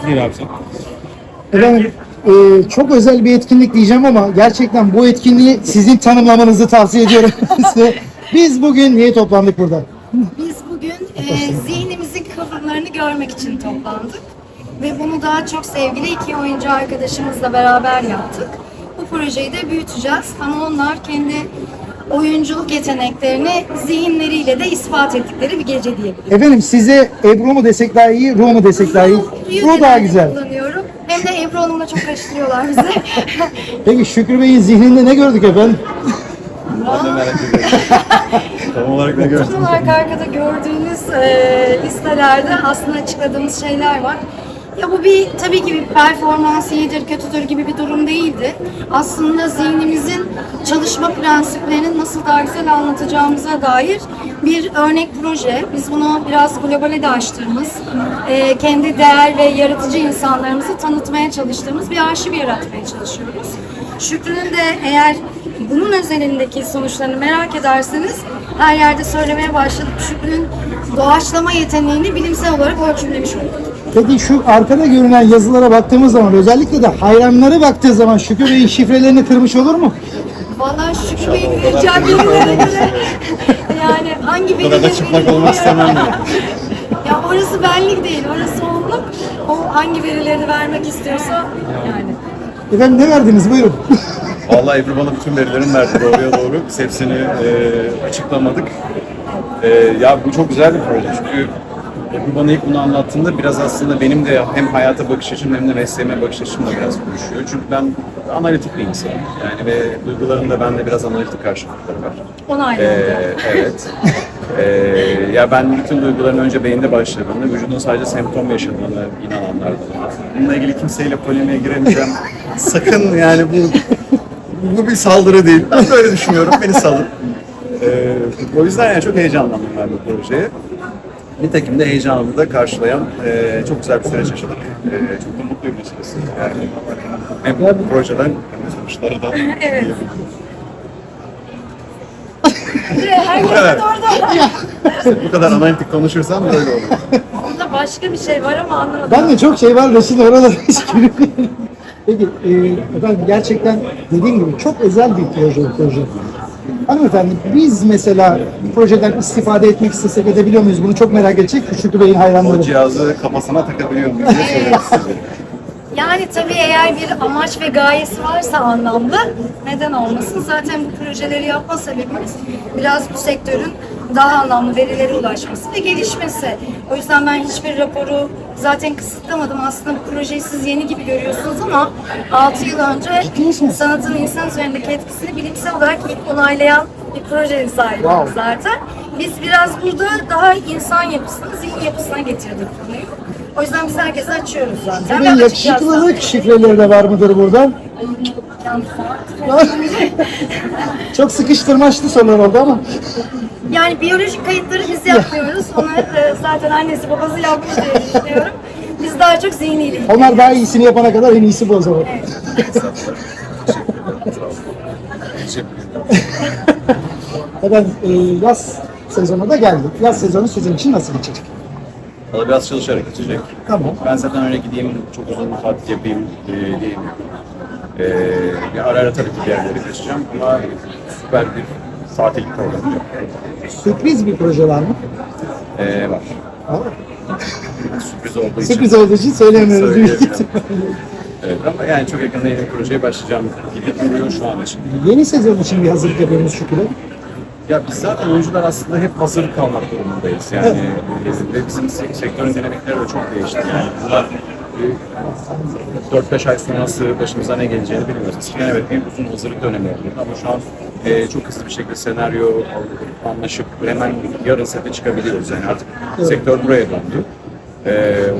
Gir abi sen. Efendim, çok özel bir etkinlik diyeceğim ama gerçekten bu etkinliği sizin tanımlamanızı tavsiye ediyorum size. Biz bugün niye toplandık burada? Biz bugün zihnimizin kıvrımlarını görmek için toplandık. Ve bunu daha çok sevgili iki oyuncu arkadaşımızla beraber yaptık. Bu projeyi de büyüteceğiz ama onlar kendi oyunculuk yeteneklerini zihinleriyle de ispat ettikleri bir gece diyebiliriz. Efendim size Ebru mu desek daha iyi, Ru mu desek daha iyi? Ru daha güzel. Kullanıyorum. Hem de Ebru Hanım'la çok karıştırıyorlar bizi. Peki Şükrü Bey'in zihninde ne gördük efendim? Ben de merak ediyorum. Tam olarak ne gördün? Tam olarak arkada gördüğünüz listelerde aslında açıkladığımız şeyler var. Ya bu tabii ki bir performans iyidir, kötüdür gibi bir durum değildi. Aslında zihnimizin çalışma prensiplerini nasıl daha güzel anlatacağımıza dair bir örnek proje. Biz bunu biraz globale de açtığımız, kendi değer ve yaratıcı insanlarımızı tanıtmaya çalıştığımız bir arşiv yaratmaya çalışıyoruz. Şükrü'nün de eğer bunun özelindeki sonuçlarını merak ederseniz her yerde söylemeye başladık. Şükrü'nün doğaçlama yeteneğini bilimsel olarak ölçümlemiş olduk. Peki şu arkada görünen yazılara baktığımız zaman, özellikle de hayranları baktığı zaman Şükrü Bey'in şifrelerini kırmış olur mu? Vallahi Şükrü Bey'in vereceği verilere göre yani hangi Burada da verileri çıplak olmak istemem yani. Ya orası benlik değil, orası onluk. O hangi verileri vermek istiyorsa yani. Efendim ne verdiniz buyurun. Vallahi Ebru bana bütün verilerini verdi doğruya doğru. Biz hepsini açıklamadık. Ya bu çok güzel bir proje çünkü Ebru bana ilk bunu anlattığında biraz aslında benim de hem hayata bakış açım hem de mesleğime bakış açımla biraz uyuşuyor. Çünkü ben analitik bir insanım. Yani ve duygularımda bende biraz analitik karşılıkları var. Onaylandı. Evet. Ya ben bütün duyguların önce beyinde başladığını, vücudun sadece semptom yaşadığını inananlardanım. Bununla ilgili kimseyle polemiğe giremeyeceğim. Sakın yani bu bir saldırı değil. Ben böyle düşünüyorum. Beni salın. O yüzden yani çok heyecanlandım ben bu projeye. Nitekim de heyecanımı da karşılayan çok güzel bir süreç yaşadık. Çok da mutluyum açıkçası. Yani hem bu projeden hem de sonuçları da. Evet. Herkes de orada. Bu kadar analitik konuşursam böyle olur. Burada başka bir şey var ama anlamadım. Ben de çok şey var da şimdi oralara hiç girmiyorum. Peki efendim gerçekten dediğim gibi çok özel bir proje. Hanımefendi biz mesela projeden istifade etmek istesek edebiliyor muyuz? Bunu çok merak edecek Şükrü Bey'in O hayranları. cihazı kafasına takabiliyor muyum diye soruyorum size. Yani tabii eğer bir amaç ve gayesi varsa anlamlı, neden olmasın? Zaten bu projeleri yapma sebebimiz biraz bu sektörün daha anlamlı verilere ulaşması ve gelişmesi. O yüzden ben hiçbir raporu zaten kısıtlamadım. Aslında bu projeyi siz yeni gibi görüyorsunuz ama 6 yıl önce sanatın insan üzerindeki etkisini bilimsel olarak ilk onaylayan bir projenin sahibiyiz zaten. Biz biraz burada daha insan yapısını, zihin yapısına getirdik konuyu. O yüzden biz herkese açıyoruz zaten. Ve yakışıklılık şifreleri de var mıdır burada? Çok sıkıştırmaçlı sorular oldu ama. Yani biyolojik kayıtları biz yapmıyoruz. Onları zaten annesi babası yapmış diye düşünüyorum. Biz daha çok zihniyle. Onlar daha iyisini yapana kadar en iyisi bu o zaman. Efendim yaz sezonu da geldi. Yaz sezonu sizin için nasıl geçecek? Valla biraz çalışarak geçecek. Tamam. Ben zaten öyle gideyim, çok uzun bir tatil yapayım diyeyim. Bir ara ara tabii ki bir yerlere geçeceğim ama süper bir tatil programı yok. Sürpriz bir proje var mı? Var. Sürpriz olduğu için. Sürpriz olduğu için söylemiyoruz. büyük Söyleyemiyorum. ihtimalle. Evet ama yani çok yakında yeni bir projeye başlayacağım gibi duruyor şu an için. Yeni sezon için bir hazırlık yapıyoruz Şükrü Bey. Ya biz zaten oyuncular aslında hep hazır kalmak durumundayız. Yani ve bizim sektörün dinamikleri de çok değişti. Yani bunlar 4-5 ay sonrası başımıza ne geleceğini bilmiyoruz. Eskiden evet bir uzun hazırlık dönemi oldu ama şu an çok hızlı bir şekilde senaryo anlaşıp hemen yarın sete çıkabiliyoruz. Yani artık sektör buraya döndü.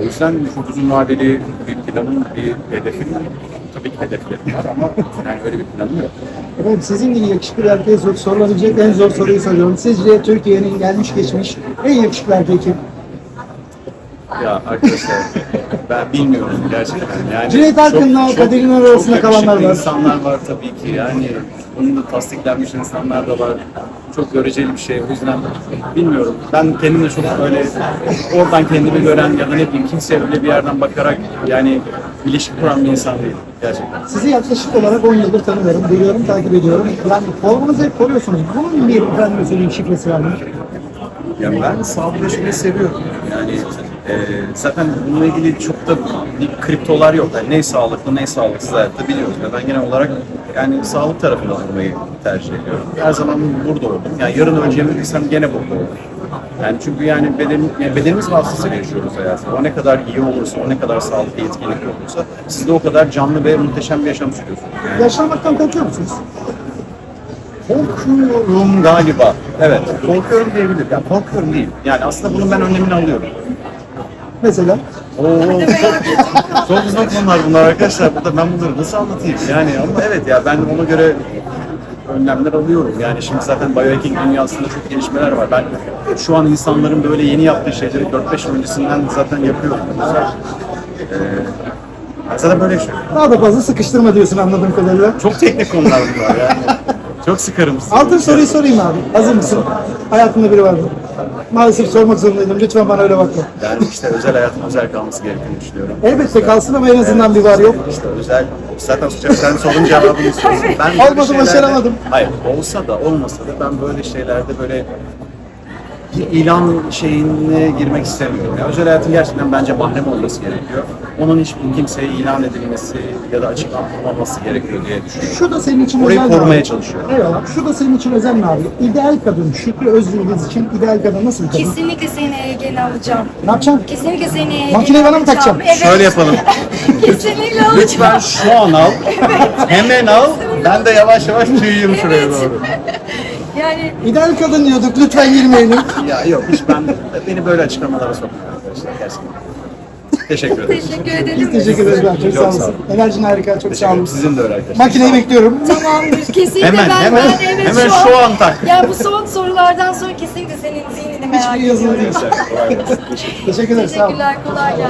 O yüzden çok uzun vadeli bir planım, bir hedefim, tabii ki hedeflerim var ama yani öyle bir planım yok. Efendim sizin gibi yakışıklı bir erkeğe sorulabilecek en zor soruyu soruyorum. Sizce Türkiye'nin gelmiş geçmiş en yakışıklı erkeği kim? Ya arkadaşlar ben bilmiyorum gerçekten. Yani Cüneyt Arkın'la Kadir İnanır arasında çok kalanlar yakışıklı var. insanlar var tabii ki. Yani bunun da tasdiklenmiş insanlar da var. çok göreceli bir şey. O yüzden bilmiyorum. Ben kendimle çok böyle oradan kendimi gören ya da ne bileyim kimseye öyle bir yerden bakarak yani ilişki kuran bir insan değilim gerçekten. Sizi yaklaşık olarak 10 yıldır tanıyorum, biliyorum, takip ediyorum. Yani formunuzu hep koruyorsunuz. Bunun bir efendim söyleyeyim şifresi var mı? Ya ben sağlıklaşmayı seviyorum. Yani zaten bununla ilgili çok da bir kriptolar yok. Yani ne sağlıklı ne sağlıksız hayatta biliyoruz. Ve ben genel olarak yani sağlık tarafında durmayı tercih ediyorum. Her zaman burada oldum. Yani yarın öleceğimi bilsem gene burada olurum. Yani çünkü yani bedenimiz vasıtasıyla yaşıyoruz hayatı. O ne kadar iyi olursa, o ne kadar sağlıklı yetkinlik olursa siz de o kadar canlı ve muhteşem bir yaşam sürüyorsunuz. Yani Yaşlanmaktan korkuyor musunuz? korkuyorum galiba. Evet, korkuyorum diyebilirim. Ya korkuyorum değil. Yani aslında bunun ben önlemini alıyorum. Mesela Oo, çok uzun konular bunlar arkadaşlar. Burada ben bunları nasıl anlatayım? Yani ama evet ya ben ona göre önlemler alıyorum. Yani şimdi zaten biohacking dünyasında çok gelişmeler var. Ben şu an insanların böyle yeni yaptığı şeyleri 4-5 yıl öncesinden zaten yapıyorum. Zaten böyle yaşıyorum. daha da fazla sıkıştırma diyorsun anladığım kadarıyla. Çok teknik konular bunlar yani. Çok sıkarım. Altın soruyu sorayım abi. Hazır mısın? Hayatında biri var mı? Maalesef sormak zorundaydım. Lütfen bana öyle bakma. Ben işte özel hayatın özel kalması gerektiğini düşünüyorum. Elbette kalsın ama en azından bir var yok. İşte özel, zaten sen sorunun cevabını istiyorsun. Ben böyle Olmadı, şeylerde- başaramadım. Hayır, olsa da olmasa da ben böyle şeylerde böyle bir ilan şeyine girmek istemiyorum. Yani özel hayatın gerçekten bence mahrem olması gerekiyor. Onun hiçbir kimseye ilan edilmesi ya da açıklanmaması gerekiyor diye düşünüyorum. Şu da senin için Orayı özel mi korumaya abi? çalışıyorum. Eyvallah. Şu da senin için özel mi abi? İdeal kadın, Şükrü Özyıldız için ideal kadın nasıl bir kadın? Kesinlikle seni gene alacağım. Ne yapacaksın? Kesinlikle seni Makineyi bana mı alacağım. takacaksın? Evet. Şöyle yapalım. Kesinlikle alacağım. Lütfen şu an al. Hemen al. Ben de yavaş yavaş tüyeyim şuraya Evet. doğru. Yani İdeal kadın diyorduk. Lütfen girmeyelim. Ya yok hiç beni böyle açıklamalara sokmayın arkadaşlar gerçekten. Teşekkür ederim. teşekkür ederim. Biz teşekkür ederiz. Ben. Çok sağ Çok sağ olasın. olun. Enerjin harika. Çok Teşekkür sağ ederim. olasın. Sizin de öyle arkadaşlar. Makineyi bekliyorum. Tamamdır. Kesinlikle Hemen, ben, hemen, ben evet hemen şu an tak. Ya bu son sorulardan sonra kesinlikle senin zihnini merak Hiçbir yazılı ediyorum. değil. Kolay gelsin. Teşekkür ederiz. Sağ olun. Teşekkürler. Kolay gelsin.